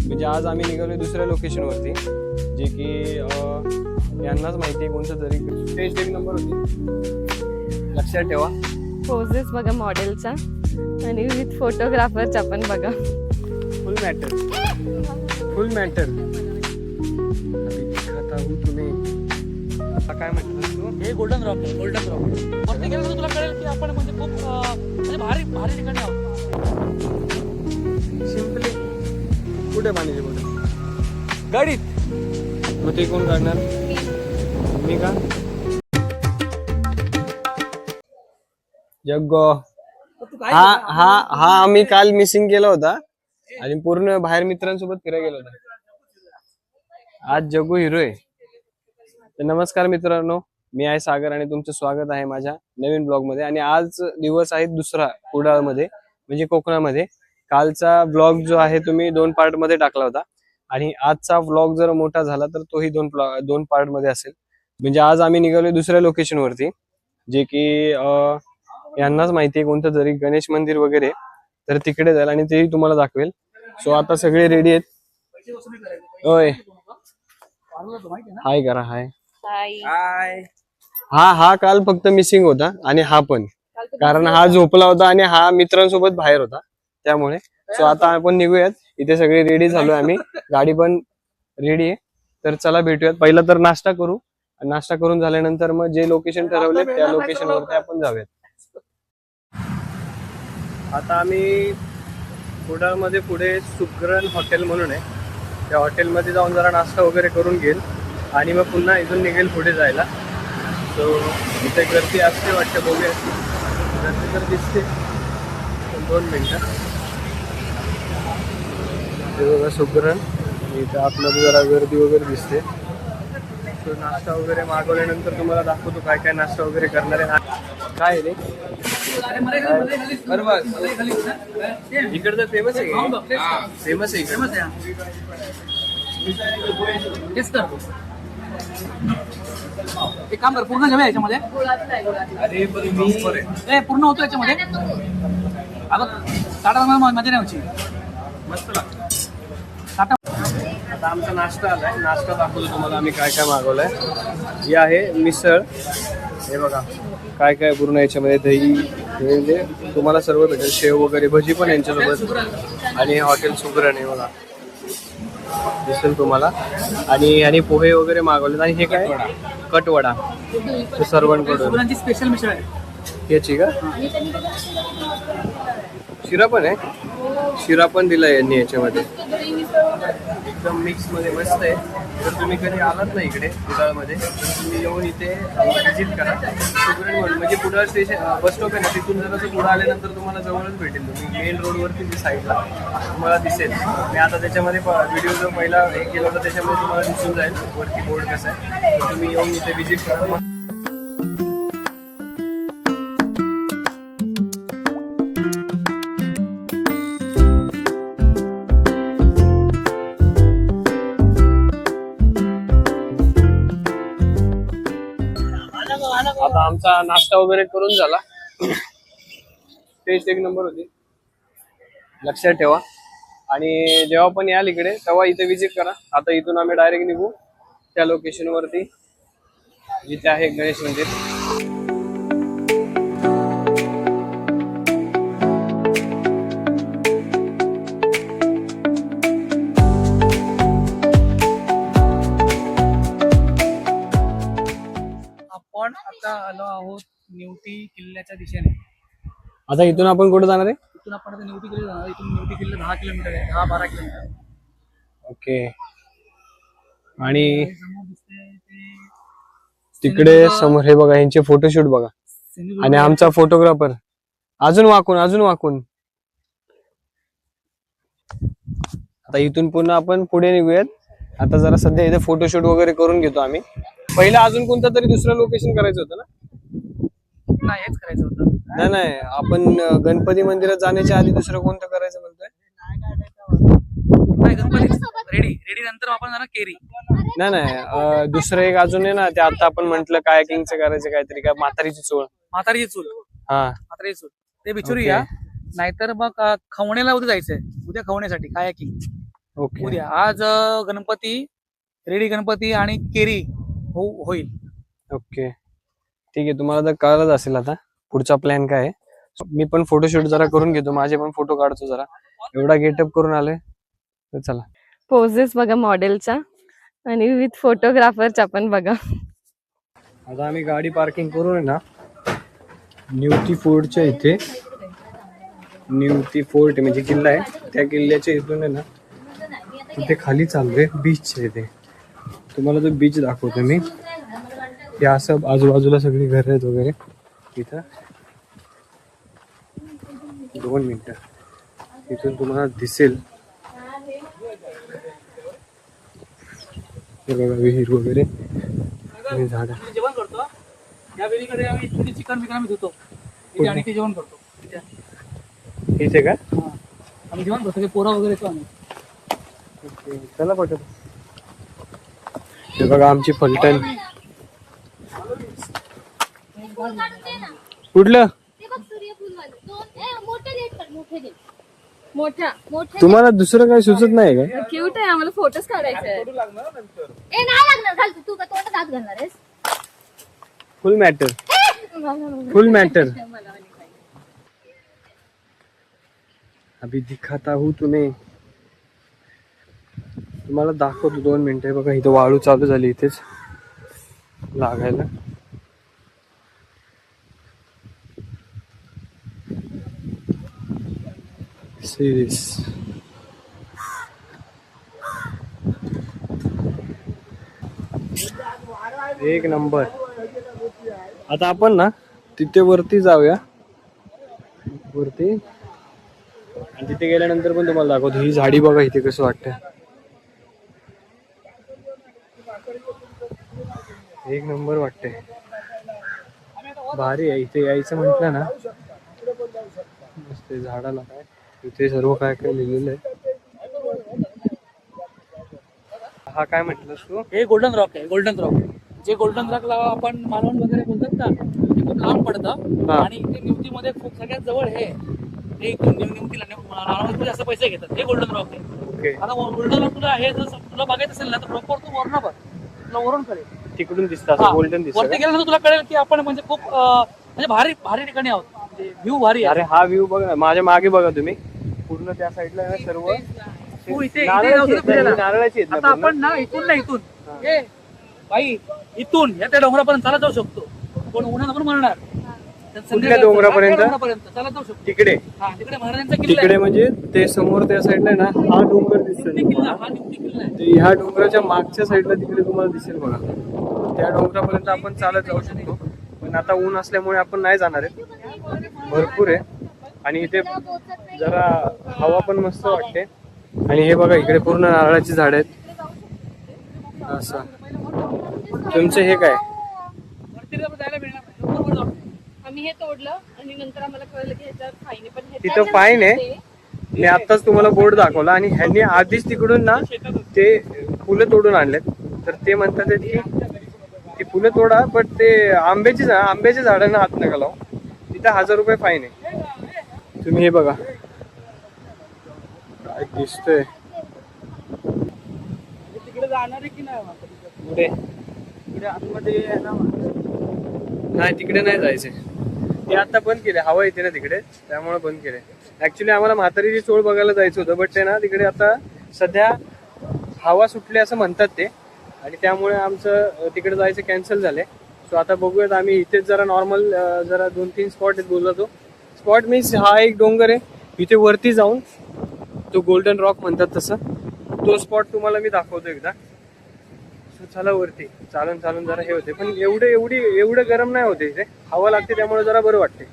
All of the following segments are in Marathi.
म्हणजे आज आम्ही निघालोय दुसऱ्या लोकेशनवरती, जे की यांनाच माहिती आहे कोणतं तरी. स्टेज एक नंबर होती, लक्षात ठेवा. पोजेस बघा मॉडेलचा आणि विथ फोटोग्राफरचा पण बघा. फुल मॅटर, फुल मॅटर. तुम्ही काय म्हटलं तू? हे गोल्डन रॉक आहे, गोल्डन रॉक. वरती गेलं तर तुला कळेल की आपण म्हणजे खूप म्हणजे भारी भारी ठिकाणी आहोत. सिम्पली कुठे पाण्याची बॉटल? गाडीत. मग ते कोण काढणार? मी का? जग्गो. हा हा हा आम्ही काल मिसिंग केला होता आणि पूर्ण बाहेर मित्रांसोबत फिरायला गेलो होता. आज जग्गू हिरो आहे. तर नमस्कार मित्रांनो, मी आहे सागर आणि तुमचं स्वागत आहे माझ्या नवीन ब्लॉग मध्ये. आणि आज दिवस आहे दुसरा कुडाळमध्ये, म्हणजे कोकणामध्ये. कालचा ब्लॉग जो आहे तुम्ही 2 पार्ट मध्ये टाकला होता आणि आजचा ब्लॉग जर मोठा झाला तर तोही 2 पार्ट मध्ये असेल. म्हणजे आज आम्ही निघालोय दुसऱ्या लोकेशन वरती, जे की यांनाच माहिती आहे कोणतं तरी गणेश मंदिर वगैरे. तर तिकडे जाईल आणि तेही तुम्हाला दाखवेल. सो आता सगळे रेडी आहेत. होय, हाय करा. हाय. हा काल फक्त मिसिंग होता आणि हा पण, कारण हा झोपला होता आणि हा मित्रांसोबत बाहेर होता त्यामुळे. सो आता आपण निघूयात. इथे सगळे रेडी झालोय आम्ही, गाडी पण रेडी आहे. तर चला भेटूयात. पहिला तर नाश्ता करू, नाश्ता करून झाल्यानंतर मग जे लोकेशन ठरवले त्या लोकेशन वरती आपण जाऊयात. आता आम्ही कुडाळमध्ये पुढे सुग्रण हॉटेल म्हणून आहे, त्या हॉटेलमध्ये जाऊन जरा नाश्ता वगैरे करून घेईल आणि मग पुन्हा इथून निघेल पुढे जायला. सो इथे गर्दी असते वाटतं, बघूया. गर्दी तर दिसते. 2 मिनिटं. हे बघा सुग्रण, इथं आतमध्ये जरा गर्दी वगैरे दिसते. सो नाश्ता वगैरे मागवल्यानंतर तुम्हाला दाखवतो काय काय नाश्ता वगैरे करणार आहे. काय रे इकडचं फेमस आहे, फेमस आहे तेच करतो. एक काम कर, पूर्ण जेव्हा याच्यामध्ये अरे पण मी पूर्ण होतो याच्यामध्ये. अगं टाटा मजा नाही होची, मस्त लागतं. आता आमचा नाश्ता आलाय, नाश्ता दाखवतो तुम्हाला आम्ही काय काय मागवलंय. ही आहे मिसळ. हे बघा काय काय पूर्ण याच्यामध्ये दही, म्हणजे तुम्हाला सर्व भेटेल. शेव वगैरे, भजी पण यांच्यासोबत. आणि हॉटेल सुग्रण आहे बघा, दिसेल तुम्हाला. आणि पोहे वगैरे मागवले. आणि हे काय कटवडा, सर्वांकडून स्पेशल मिसळ आहे. याची का? शिरा पण आहे, शिरा पण दिलाय यांनी याच्यामध्ये. एकदम मिक्स मध्ये मस्त आहे. जर तुम्ही कधी आलात ना इकडे कुडाळमध्ये तर तुम्ही येऊन इथे व्हिजिट करा. सुग्रण म्हणजे कुडाळ स्टेशन बस स्टॉप आहे ना, तिथून जर असं पुढे आल्यानंतर तुम्हाला जवळच भेटेल. तुम्ही मेन रोडवरती जी साईडला तुम्हाला दिसेल. मी आता त्याच्यामध्ये व्हिडिओ जो पहिला हे केला होता त्याच्यामध्ये तुम्हाला दिसून जाईल वरती बोर्ड कसं आहे. तर तुम्ही येऊन इथे व्हिजिट करा. आता आमचा नाश्ता वगैरे करून झाला. टेस्ट एक नंबर होती, लक्षात ठेवा. आणि जेव्हा पण याल इकडे तेव्हा इथे विजिट करा. आता इथून आम्ही डायरेक्ट निघू त्या लोकेशन वरती जिथे आहे गणेश मंदिर. आपण आता आलो आहोत निवटी किल्ल्याच्या दिशेने. आता इथून आपण कुठे जाणार आहे? इथून आपण आता निवटी किल्ला जाणार. इथून निवटी किल्ला 10 किलोमीटर आहे, 10-12 किलोमीटर. ओके. आणि समोर दिसते ते तिकडे समोर हे बघा, यांचे फोटोशूट बघा. आणि आमचा फोटोग्राफर अजून वाकून. आता इथून पुन्हा आपण पुढे निघूयात. आता जरा सध्या इथे फोटोशूट वगैरे करून घेतो आम्ही. पहिला अजून कोणतं तरी दुसरं लोकेशन करायचं होतं ना? नाही, हेच करायचं होतं. नाही, आपण गणपती मंदिरात जाण्याच्या आधी दुसरं कोणतं करायचं म्हणतोय? नाही, गणपती रेडी नंतर आपण जाणार केरी. नाही, दुसरं एक अजून आहे ना, ते आता आपण म्हंटल कायाकिंगचं करायचं काहीतरी, काय म्हातारीची चूल. हा, ते बिचुरी या. नाहीतर मग खवणेला उद्या जायचंय, उद्या खवण्यासाठी कायाकिंग. ओके उद्या. आज गणपती रेडी, गणपती आणि केरी होईल. ओके ठीक आहे. तुम्हाला तर कळलंच असेल आता पुढचा प्लॅन काय आहे. मी पण फोटोशूट जरा करून घेतो, माझे पण फोटो काढतो जरा. एवढा गेटअप करून आलोय तर चला. पोजेस बघा मॉडेलचा आणि विथ फोटोग्राफरचा पण बघा. आता आम्ही गाडी पार्किंग करून आहे ना न्यूटी फोर्टच्या इथे, न्यूटी फोर्ट म्हणजे किल्ला आहे, त्या किल्ल्याच्या इथून आहे ना तिथे खाली चाललोय बीच आहे ते. तुम्हाला तो बीच दाखवतो मी. हे असं आजूबाजूला सगळी घर आहेत वगैरे. इथं 2 मिनिटं इथून तुम्हाला दिसेल हे बघा विहीर वगैरे आणि झाड. जेवण करतो या वेळीकडे आम्ही चिकन बिकन आम्ही धुतो इथे आणि ते जेवण करतो इथे. इथे का आम्ही जेवण करतो ते पोरा वगैरे येतो आम्ही. ओके चला पटत. हे बघा आमची फलटण. कुठलं मोठा तुम्हाला दुसरं काही सुचत नाही का? क्यूट आहे, आम्हाला फोटोज काढायचे आहेत. ए नाही लागणार, घाल तू का तोंडात हात घालणार आहेस? फुल मॅटर, फुल मॅटर. अभी दिखाता हूँ तुम्हें. तुम्हाला दाखवतो 2 मिनिटं. बघा इथं वाळू चालू झाली इथेच लागायला. सिरीज एक नंबर. आता आपण ना तिथे वरती जाऊया वरती, आणि तिथे गेल्यानंतर पण तुम्हाला दाखवतो. ही झाडी बघा इथे कसं वाटतं. एक नंबर वाटते, भारी आहे. इथे यायचं म्हटलं ना मस्त. झाडाला काय इथे सर्व काय काय लिहिलेलं आहे. हा काय म्हटलंस तू? हे गोल्डन रॉक आहे. गोल्डन रॉक जे गोल्डन रॉकला आपण मालवण वगैरे बोलतात ना, ते खूप लांब पडतं आणि ते निवतीमध्ये खूप सगळ्यात जवळ हे निवतीला मालवणमध्ये जास्त पैसे घेतात. हे गोल्डन रॉक आहे. ओके आता गोल्डन रॉक तुला हे जर तुला बघायचं असेल ना तर प्रॉपर तू वरण बघ, तुला वरून कळेल. तिकडून दिसतं गोल्डन दिसतं. वरती गेल्यानंतर तुला कळेल की आपण म्हणजे खूप म्हणजे भारी भारी ठिकाणी आहोत. म्हणजे व्ह्यू भारी आहे. अरे हा व्ह्यू बघा, माझ्या मागे बघा तुम्ही. पूर्ण त्या साईडला आहे ना सर्व तू इथे नारळाची जाऊ फिरायला. नारळाची आहेत ना आता पूर्ण? आपण ना इथून हे बाई इथून या त्या डोंगरापर्यंत चालत जाऊ शकतो. पण उन्हात पण मरणार. कुठल्या डोंगरापर्यंत? चालत जाऊ शकतो. तिकडे हा तिकडे महाराजांचा किल्ला तिकडे म्हणजे ते समोर त्या साईडला आहे ना हा डोंगर दिसतो आहे. किल्ला हा निवती किल्ला आहे. ते ह्या डोंगराच्या मागच्या साईडला तिकडे तुम्हाला दिसेल बघा. त्या डोंगरापर्यंत आपण चालत जाऊ शकतो, पण आता ऊन असल्यामुळे आपण नाही जाणार आहे. भरपूर आहे आणि इथे जरा हवा पण मस्त वाटते. आणि हे बघा इकडे पूर्ण नारळाची झाड आहेत. असं तुमचं हे काय? वरती जायला मिळणार नाही. लवकर वर जाऊ. आम्ही हे तोडलं आणि नंतर आम्हाला कळलं की ह्याच्यावर फाईन आहे, पण तिथं फाईन आहे. मी आत्ताच तुम्हाला बोर्ड दाखवला आणि ह्यांनी आधीच तिकडून ना ते फुलं तोडून आणलेत. तर ते म्हणतात की ती फुलं तोडा, पण ते आंब्याच्या झाडांना हात नका लावू. तिथं 1000 रुपये फाईन आहे. तुम्ही हे बघा काय दिसतंय तिकडे जाणार आहे की नाही पुढे. तिकडे आतमध्ये आहे ना. नाही तिकडे नाही जायचे. ते आता बंद केले, हवा येते ना तिकडे त्यामुळे बंद केले. ऍक्च्युली आम्हाला म्हातारीची चोळ बघायला जायचं होतं, बट ते ना तिकडे आता सध्या हवा सुटली असं म्हणतात ते, आणि त्यामुळे आमचं तिकडे जायचं कॅन्सल झालंय. सो आता बघूयात आम्ही इथेच जरा नॉर्मल जरा 2-3 स्पॉट आहेत बोलला. तो स्पॉट मीन्स हा एक डोंगर आहे, इथे वरती जाऊन तो गोल्डन रॉक म्हणतात तसं, तो स्पॉट तुम्हाला मी दाखवतो एकदा. सो चला वरती. चालून जरा हे होते, पण एवढं गरम नाही होते. इथे हवा लागते त्यामुळे जरा बरं वाटते.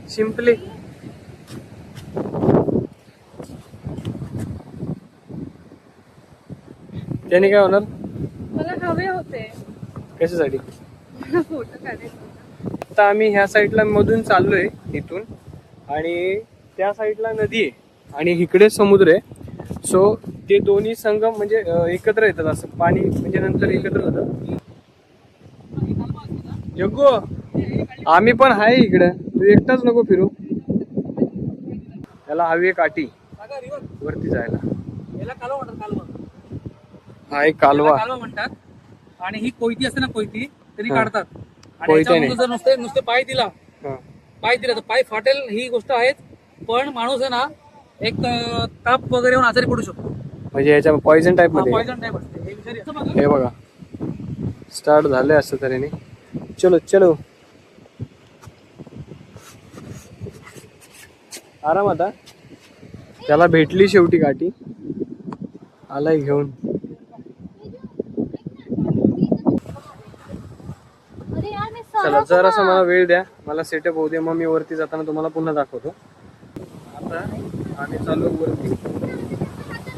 सिंपली त्याने काय होणार? मला हवे होते कशासाठी? फोटो काढायचे. आता आम्ही ह्या साईडला मधून चाललोय इथून, आणि त्या साईडला नदी आहे आणि इकडे समुद्र आहे. सो ते दोन्ही संगम म्हणजे एकत्र येतात. असं पाणी म्हणजे नंतर एकत्र होतं. जग्गू आम्ही पण आहे इकडे, तू एकटाच नको फिरू. त्याला हवी आहे काठी वरती जायला. याला कालवा म्हणतात, कालवा. हा एक कालवा. याला कालवा म्हणतात. आणि ही कोयती असते ना, कोयती तरी हा. काढतात. आणि कोयत्याने. याच्यामध्ये जर नुसते पाय दिला, हा. पाय दिला तर पाय फाटेल, ही गोष्ट आहे. पण माणूस आहे ना, एक ताप वगैरे येऊन आजारी पडू शकतो. म्हणजे याच्या पॉइझन टाईप मध्ये. पॉइझन टाईप असते हे विषारी असतं बघा. हे बघा स्टार्ट झालंय असं तऱ्हेने. चलो चलो आराम. आता त्याला भेटली शेवटी काठी, आलाय घेऊन. अरे यार मी चला जरासा मला वेळ द्या, मला सेटअप होऊ दे, मग मी वरती जाताना तुम्हाला पुन्हा दाखवतो. आता आम्ही चाललो वरती,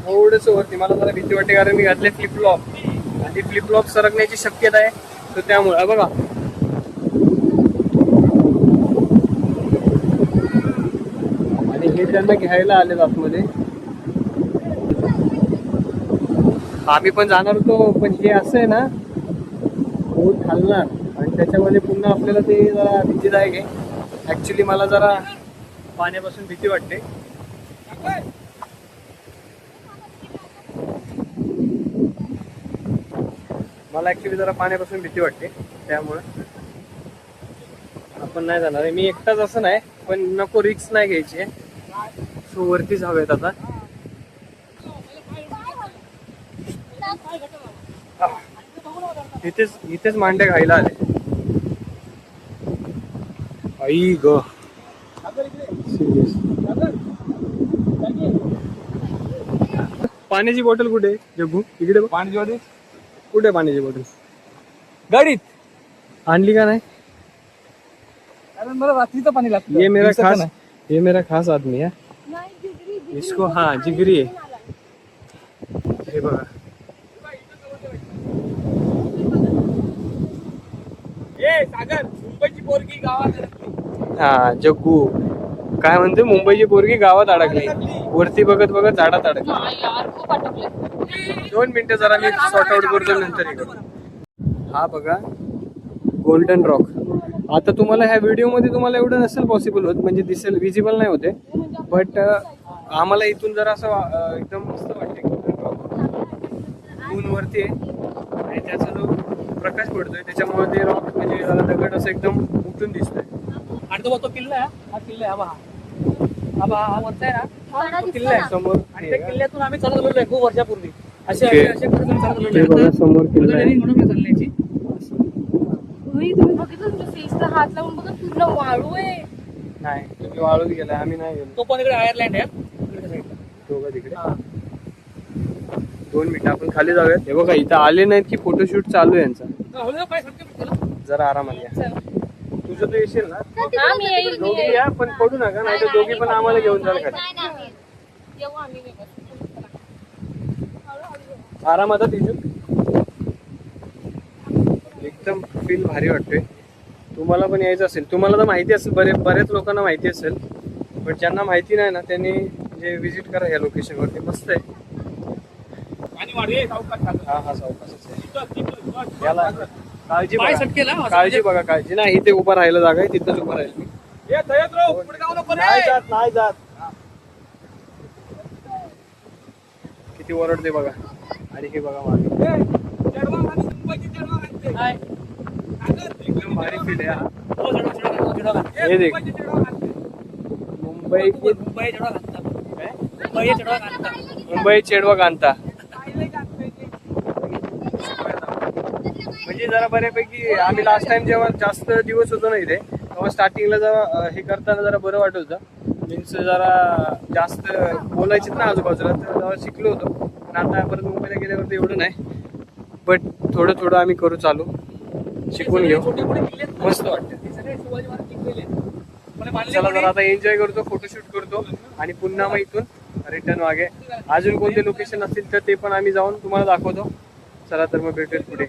थोडस वरती. मला जरा भीती वाटते कारण मी घातले फ्लिपफ्लॉप, आणि फ्लिपफ्लॉप सरकण्याची शक्यता आहे. तर त्यामुळे बघा आणि हे त्यांना घ्यायला आले आतमध्ये. आम्ही पण जाणार होतो, पण हे असं आहे ना, बोट हलणार आणि त्याच्यामध्ये पुन्हा आपल्याला ते जरा भीतीदायक आहे. ऍक्च्युली मला जरा पाण्यापासून भीती वाटते. मला ऍक्च्युली जरा पाण्यापासून भीती वाटते, त्यामुळे आपण नाही जाणार आहे. मी एकटाच असं नाही, पण नको रिस्क नाही घ्यायची आहे. सो वरतीच हवेत आता. इथेच मांडे खायला आले. आई ग सिरियस. पाण्याची बॉटल कुठे आहे जग्गू? इकडे बघ. पाण्याची बॉटल कुठे आहे पाण्याची बॉटल? गाडीत आणली का नाही? कारण मला रात्रीचं पाणी लागतं. ये मेरा खास आदमी है इसको. हाँ जिगरी है. हे बघा सागर, मुंबईची पोरगी गावात. हा जग्गू काय म्हणते, मुंबईची पोरगी गावात अडकली. वरती बघत बघत झाडात अडकली. 2 मिनिटं जरा मी सॉर्ट आउट करतो, नंतर हे करतो. हा बघा गोल्डन रॉक. आता तुम्हाला ह्या व्हिडिओ मध्ये तुम्हाला एवढं नसेल पॉसिबल होत, म्हणजे दिसेल, विजिबल नाही होते. बट आम्हाला इथून जरा असं एकदम मस्त वाटते. गोल्डन रॉक ऊन वरती आहे आणि त्याचा जो प्रकाश पडतोय त्याच्यामुळे ते रॉक म्हणजे दगड असं एकदम उठून दिसतोय. आणि तो किल्ला आहे, हा किल्ला आहे. हा वरचा आहे ना, तो किल्ला आहे समोर. आणि त्या किल्ल्यातून आम्ही चालत गेलो खूप वर्षापूर्वी. असे Okay. असे करत चालत हे बघा समोर किल्ला आहे. म्हणून चालण्याची. तुम्ही बघितलं तुमच्या फेसला हात लावून बघा, पूर्ण वाळू आहे. नाही तुम्ही वाळून गेलाय, आम्ही नाही गेलो. तो पण इकडे आयर्लंड आहे इकडच्या साईडला. दोघं तिकडे. 2 मिनिटं आपण खाली जाऊयात. हे बघा इथं आले नाहीत की फोटोशूट चालू आहे यांचा. काय सांगते जरा आरामात या. तुझं तू येशील ना? हा, मी येईल, मी दोघी येईल. या, पण पडू नका, नाही तर दोघी पण आम्हाला घेऊन जाल खाली. नाही नाही येऊ आम्ही वेगळं. आरामात तिथून एकदम फील भारी वाटतोय. तुम्हाला पण यायचं असेल, तुम्हाला तर माहिती असेल, बऱ्याच लोकांना माहिती असेल, पण ज्यांना माहिती नाही ना त्यांनी म्हणजे विजिट करा या लोकेशन वरती. मस्त आहे. हा हा सावकाशच आहे. याला काळजी पाय बघा. सटकेला काळजी बघा, काळजी नाही. इथे उभा राहायला जागा आहे, तिथंच उभा राहील मी. नाही जात, नाही जात. किती ओरडते बघा. आणि हे बघा मागे एकदम भारी फील आहे हा. हे देख मुंबई चेडवा कांता. म्हणजे जरा बऱ्यापैकी आम्ही लास्ट टाइम जेव्हा जास्त दिवस होतो ना इथे, तेव्हा स्टार्टिंगला जेव्हा हे करताना जरा बरं वाटत होतं. मीन्स जरा जास्त बोलायचे ना आजूबाजूला, तर जेव्हा शिकलो होतो. पण आता परत मुंबईला गेल्यावरती एवढं नाही, बट थोडं थोडं आम्ही करू चालू, शिकून घेऊ. मस्त वाटतं. चला जरा आता एन्जॉय करतो, फोटोशूट करतो आणि पुन्हा मग इथून रिटर्न मागे. अजून कोणते लोकेशन असतील तर ते पण आम्ही जाऊन तुम्हाला दाखवतो. चला तर मग भेटूयात पुढे.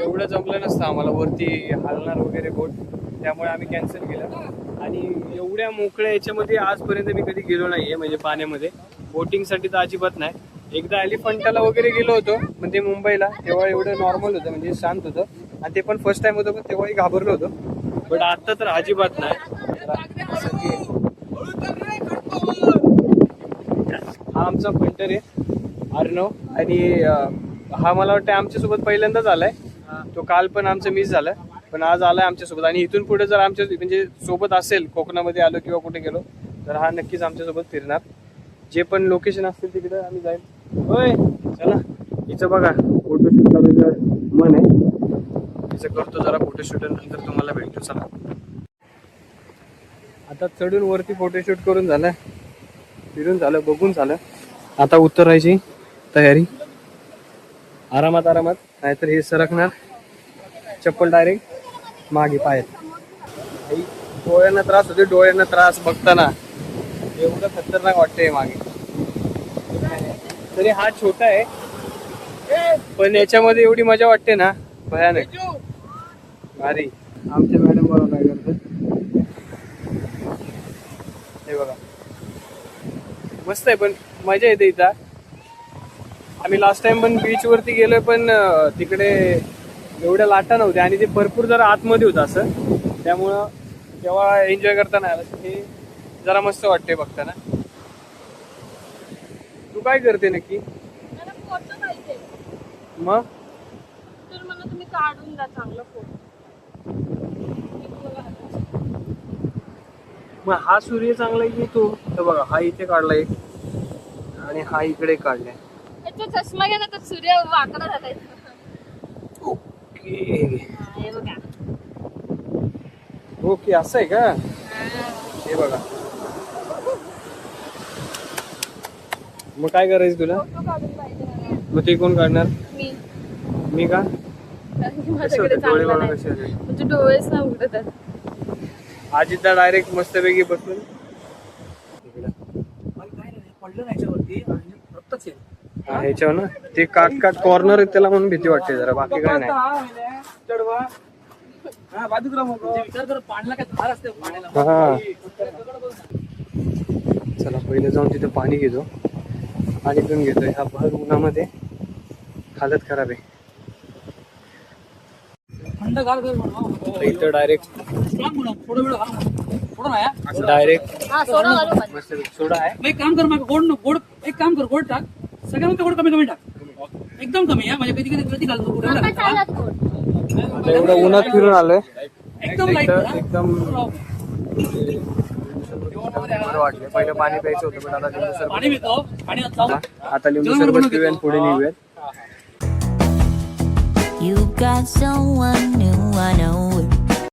एवढं जमलं नसतं आम्हाला वरती हलणार वगैरे बोट, त्यामुळे आम्ही कॅन्सल केलं. आणि एवढ्या मोकळ्या याच्यामध्ये आजपर्यंत मी कधी गेलो नाहीये, म्हणजे पाण्यामध्ये बोटिंगसाठी तर अजिबात नाही. एकदा एलिफंटाला वगैरे गेलो होतो म्हणजे मुंबईला, तेव्हा एवढं नॉर्मल होतं म्हणजे शांत होतं, आणि ते पण फर्स्ट टाइम होतं पण तेव्हाही घाबरलो होतो. बट आता तर अजिबात नाही. हा आमचा पेंटर आहे अर्णव, आणि हा मला वाटतं आमच्यासोबत पहिल्यांदाच आलाय. तो काल पण आमचं मिस झालं, पण आज आलाय आमच्यासोबत. आणि इथून पुढे जर आमच्या म्हणजे सोबत असेल, कोकणामध्ये आलो किंवा कुठे गेलो तर हा नक्कीच आमच्यासोबत फिरणार. जे पण लोकेशन असतील तिकडे आम्ही जाईल. होय चला, हिचं बघा फोटोशूट करायचं मन आहे, हिचं करतो जरा फोटोशूट, नंतर तुम्हाला भेटतो. चला, आता चढून वरती फोटोशूट करून झालं, फिरून झालं, बघून झालं. आता उतरायची तयारी आरामात आरामात, नाहीतर हे सरकणार चप्पल डायरेक्ट मागे पायात. डोळ्यांना त्रास होते, डोळ्यांना त्रास बघताना एवढं खतरनाक वाटतंय मागे. तरी हा छोटा आहे पण याच्यामध्ये एवढी मजा वाटते ना, भयानक भारी. आमच्या मॅडम बरोबर काय करतात हे बघा, मस्त आहे पण मजा येते इथं. आम्ही लास्ट टाइम पण बीच वरती गेलोय, पण तिकडे एवढ्या लाटा नव्हत्या आणि ते भरपूर जरा आतमध्ये होतं असं, त्यामुळं तेव्हा एन्जॉय करताना हे जरा मस्त वाटते बघताना. तू काय करते नक्की मग? तर मला तुम्ही काढून द्या चांगला फोटो. मग हा सूर्य चांगला आहे की तो? तर बघा हा इथे काढलाय आणि हा इकडे काढलाय. चष्मा घ्या ना, तर सूर्य वाकडा झालाय. हे बघा. ओके असं आहे का? हे बघा, मग काय करायचं तुला? फोटो काढून पाहिजे मला. मग ते कोण काढणार? मी का? कारण की कसे माझ्याकडे होते डोळे चांगला बघा नाही. कसे होते. म्हणजे डोळेच नाही उघडत. आजीदा डायरेक्ट मस्तपैकी बसून पडलं नाही याच्यावरती आणि रक्तच येईल. ह्याच्यावर ना ते काट कॉर्नर आहे त्याला म्हणून भीती वाटते जरा, बाकी काय नाही. म्हणजे विचार कर, पाण्याला काय धार असते पाण्याला. हा चला पहिले जाऊन तिथे पाणी घेतो, पाणी पिऊन घेतोय. ह्या भर उन्हामध्ये हालत खराब आहे. थंड गार कर म्हणून. इथं डायरेक्ट थोडं वेळ थोडं नाही डायरेक्ट हा सोडा घालू मध्ये. मस्त सोडा आहे. एक काम कर, मग गोड एक काम कर, गोड टाक सगळ्यांमध्ये, गोड कमी कमी टाक, एकदम कमी आहे. म्हणजे कधी कधी घालतो गोड आपण चाललात कोण? आता एवढं उन्हात फिरून आलोय, एकदम लाईट. एकदम बरं वाटलं. पहिलं पाणी प्यायचं होतं पण आता लिंबू सरबत. पाणी पितो आणि आता लिंबू सरबत पिऊया आणि पुढे निघूयात. You got someone new, I know